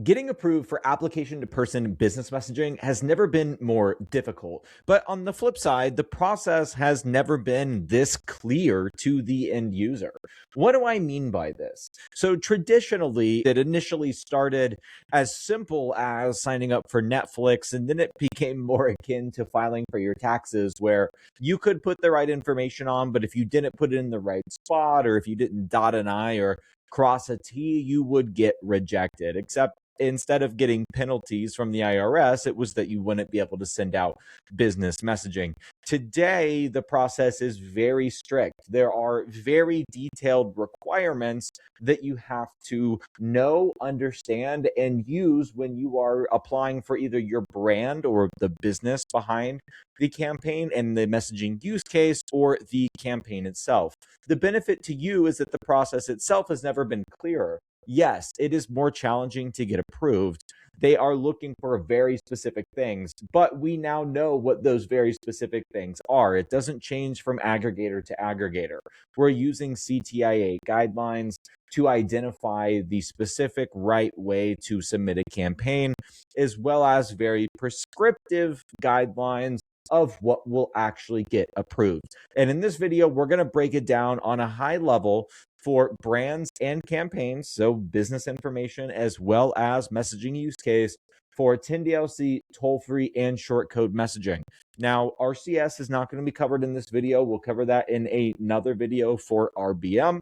Getting approved for application-to-person business messaging has never been more difficult. But on the flip side, the process has never been this clear to the end user. What do I mean by this? So traditionally, it initially started as simple as signing up for Netflix, and then it became more akin to filing for your taxes, where you could put the right information on, but if you didn't put it in the right spot, or if you didn't dot an I or cross a T, you would get rejected. Except instead of getting penalties from the IRS, it was that you wouldn't be able to send out business messaging. Today, the process is very strict. There are very detailed requirements that you have to know, understand, and use when you are applying for either your brand or the business behind the campaign and the messaging use case, or the campaign itself. The benefit to you is that the process itself has never been clearer. Yes, it is more challenging to get approved. They are looking for very specific things, but we now know what those very specific things are. It doesn't change from aggregator to aggregator. We're using CTIA guidelines to identify the specific right way to submit a campaign, as well as very prescriptive guidelines of what will actually get approved. And in this video, we're going to break it down on a high level for brands and campaigns, so business information as well as messaging use case for 10DLC, toll-free, and short code messaging. Now, RCS is not going to be covered in this video. We'll cover that in another video for RBM,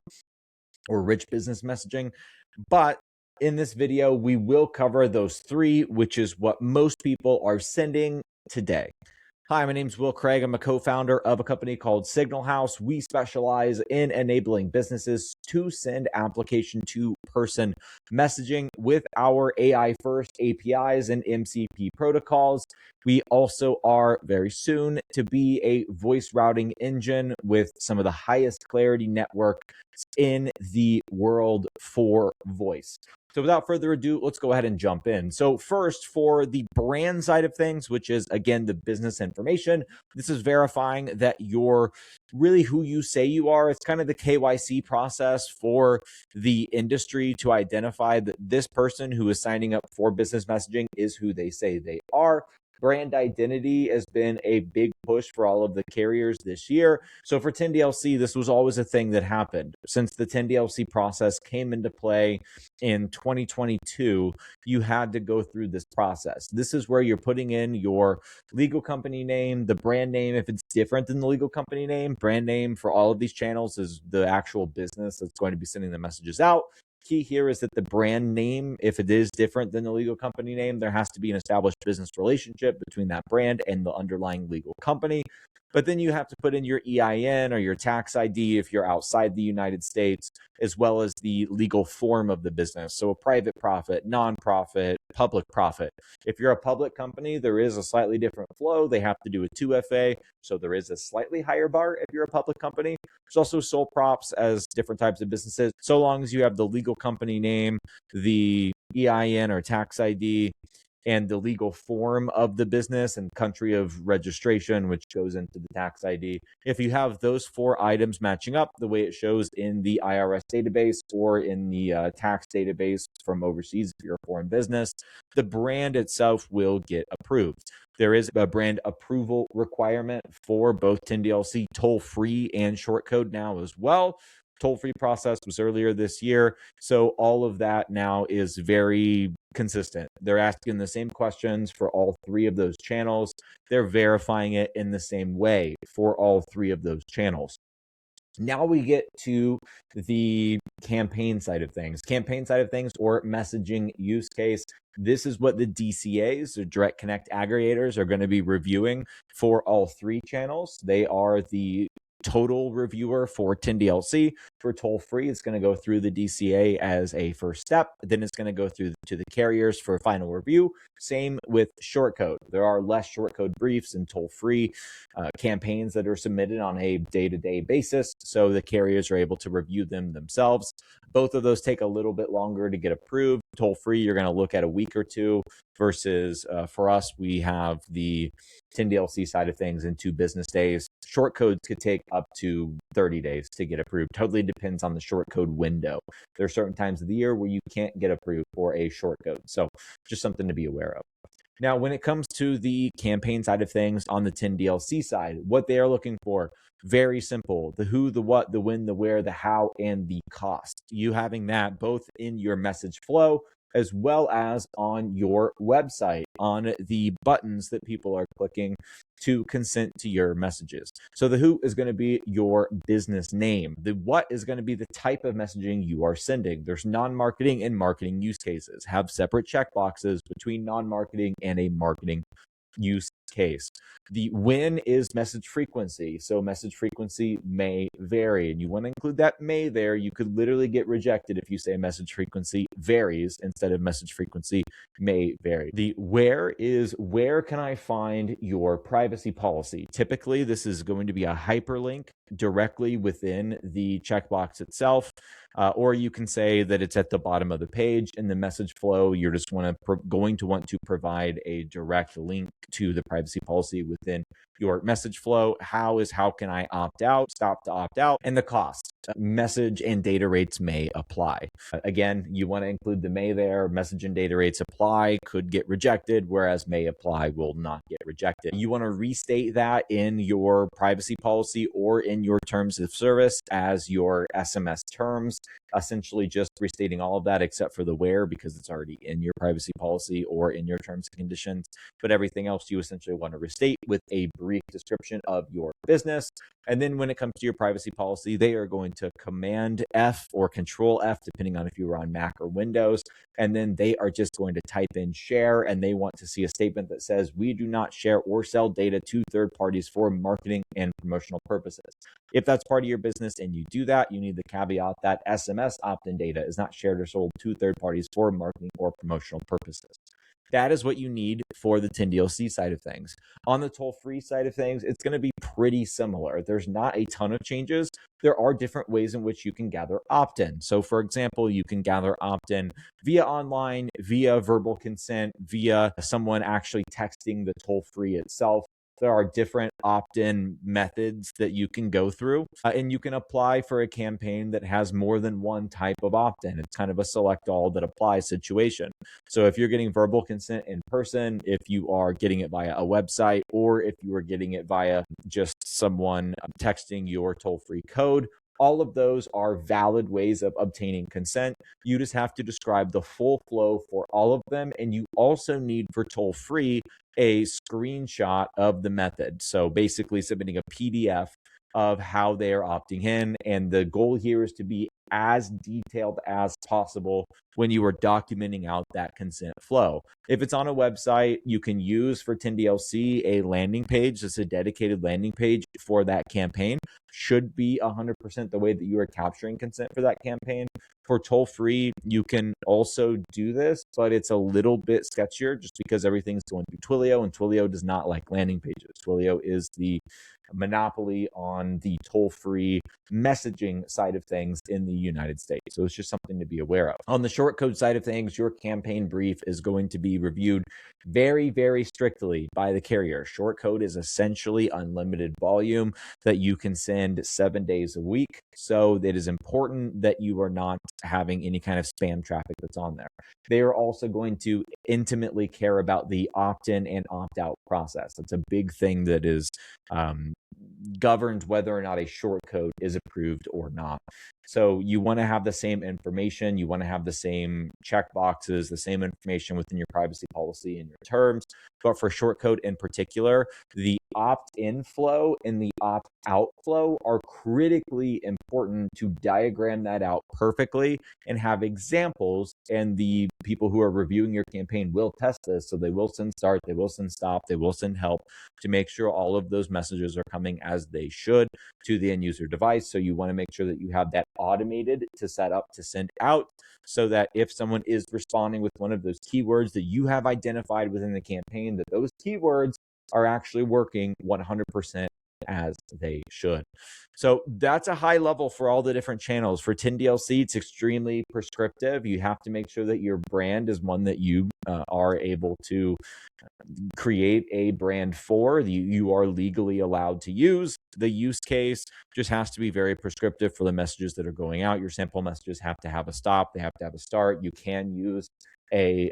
or rich business messaging. But in this video, we will cover those three, which is what most people are sending today. Hi, my name is Will Craig. I'm a co-founder of a company called Signal House. We specialize in enabling businesses to send application-to-person messaging with our AI-first APIs and MCP protocols. We also are very soon to be a voice routing engine with some of the highest clarity networks in the world for voice. So without further ado, let's go ahead and jump in. So first, for the brand side of things, which is, again, the business information, this is verifying that you're really who you say you are. It's kind of the KYC process for the industry to identify that this person who is signing up for business messaging is who they say they are. Brand identity has been a big push for all of the carriers this year. So for 10DLC, this was always a thing that happened. Since the 10DLC process came into play in 2022, you had to go through this process. This is where you're putting in your legal company name, the brand name, if it's different than the legal company name. Brand name for all of these channels is the actual business that's going to be sending the messages out. Key here is that the brand name, if it is different than the legal company name, there has to be an established business relationship between that brand and the underlying legal company. But then you have to put in your EIN or your tax ID if you're outside the United States, as well as the legal form of the business. So a private profit, nonprofit, public profit. If you're a public company, there is a slightly different flow. They have to do a 2FA. So there is a slightly higher bar if you're a public company. There's also sole props as different types of businesses. So long as you have the legal company name, the EIN or tax ID, and the legal form of the business and country of registration, which goes into the tax ID. If you have those four items matching up the way it shows in the IRS database or in the tax database from overseas, if you're a foreign business, the brand itself will get approved. There is a brand approval requirement for both 10DLC toll-free and short code now as well. Toll-free process was earlier this year. So all of that now is very consistent. They're asking the same questions for all three of those channels. They're verifying it in the same way for all three of those channels. Now we get to the campaign side of things. Campaign side of things, or messaging use case. This is what the DCAs, or Direct Connect Aggregators, are going to be reviewing for all three channels. They are the total reviewer for 10DLC. For toll-free, it's going to go through the DCA as a first step. Then it's going to go through to the carriers for final review. Same with short code. There are less short code briefs and toll-free campaigns that are submitted on a day-to-day basis, so the carriers are able to review them themselves. Both of those take a little bit longer to get approved. toll free, you're going to look at a week or two versus for us, we have the 10DLC side of things in 2 business days. Short codes could take up to 30 days to get approved. Totally depends on the short code window. There are certain times of the year where you can't get approved for a short code. So just something to be aware of. Now, when it comes to the campaign side of things on the 10DLC side, what they are looking for, very simple: the who, the what, the when, the where, the how, and the cost. You having that both in your message flow as well as on your website, on the buttons that people are clicking to consent to your messages. So the who is going to be your business name. The what is going to be the type of messaging you are sending. There's non-marketing and marketing use cases. Have separate checkboxes between non-marketing and a marketing use case. The when is message frequency. So message frequency may vary, and you want to include that may there. You could literally get rejected if you say message frequency varies instead of message frequency may vary. The where is where can I find your privacy policy. Typically, this is going to be a hyperlink directly within the checkbox itself. Or you can say that it's at the bottom of the page in the message flow. You're just going to want to provide a direct link to the privacy policy within your message flow. How can I opt out, stop to opt out, and the cost. Message and data rates may apply. Again, you want to include the may there. Message and data rates apply, could get rejected, whereas may apply will not get rejected. You want to restate that in your privacy policy or in your terms of service as your SMS terms, essentially just restating all of that except for the where, because it's already in your privacy policy or in your terms and conditions. But everything else you essentially want to restate with a brief description of your business. And then when it comes to your privacy policy, they are going to Command F or Control F, depending on if you were on Mac or Windows. And then they are just going to type in share, and they want to see a statement that says, we do not share or sell data to third parties for marketing and promotional purposes. If that's part of your business and you do that, you need the caveat that SMS opt-in data is not shared or sold to third parties for marketing or promotional purposes. That is what you need for the 10DLC side of things. On the toll-free side of things, it's going to be pretty similar. There's not a ton of changes. There are different ways in which you can gather opt-in. So for example, you can gather opt-in via online, via verbal consent, via someone actually texting the toll-free itself. There are different opt-in methods that you can go through, and you can apply for a campaign that has more than one type of opt-in. It's kind of a select all that applies situation. So if you're getting verbal consent in person, if you are getting it via a website, or if you are getting it via just someone texting your toll-free code, all of those are valid ways of obtaining consent. You just have to describe the full flow for all of them. And you also need, for toll-free, a screenshot of the method. So basically submitting a PDF of how they are opting in. And the goal here is to be as detailed as possible when you are documenting out that consent flow. If it's on a website, you can use for 10DLC a landing page. That's a dedicated landing page for that campaign. Should be 100% the way that you are capturing consent for that campaign. For toll-free, you can also do this, but it's a little bit sketchier just because everything's going through Twilio, and Twilio does not like landing pages. Twilio is the monopoly on the toll-free messaging side of things in the United States. So it's just something to be aware of. On the short code side of things, your campaign brief is going to be reviewed very, very strictly by the carrier. Short code is essentially unlimited volume that you can send 7 days a week. So it is important that you are not having any kind of spam traffic that's on there. They are also going to intimately care about the opt-in and opt-out process. That's a big thing that is governs whether or not a short code is approved or not. So you want to have the same information. You want to have the same checkboxes, the same information within your privacy policy and your terms. But for short code in particular, the opt-in flow and the opt-out flow are critically important to diagram that out perfectly and have examples. And the people who are reviewing your campaign will test this. So they will send start, they will send stop, they will send help to make sure all of those messages are coming as they should to the end user device. So you want to make sure that you have that automated to set up to send out, so that if someone is responding with one of those keywords that you have identified within the campaign, that those keywords are actually working 100% as they should. So that's a high level for all the different channels. For 10DLC, it's extremely prescriptive. You have to make sure that your brand is one that you are able to create a brand for. You are legally allowed to use. The use case just has to be very prescriptive for the messages that are going out. Your sample messages have to have a stop. They have to have a start. You can use a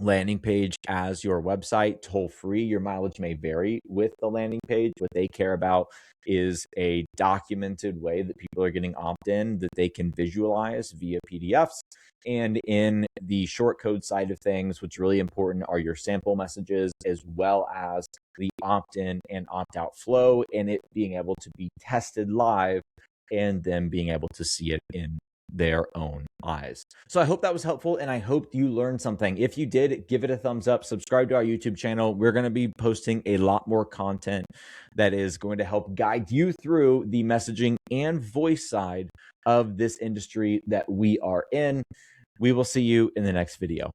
landing page as your website toll free. Your mileage may vary with the landing page. What they care about is a documented way that people are getting opt-in that they can visualize via PDFs. And in the short code side of things, what's really important are your sample messages, as well as the opt-in and opt-out flow, and it being able to be tested live and then being able to see it in their own eyes. So I hope that was helpful, and I hope you learned something. If you did, give it a thumbs up, subscribe to our YouTube channel. We're going to be posting a lot more content that is going to help guide you through the messaging and voice side of this industry that we are in. We will see you in the next video.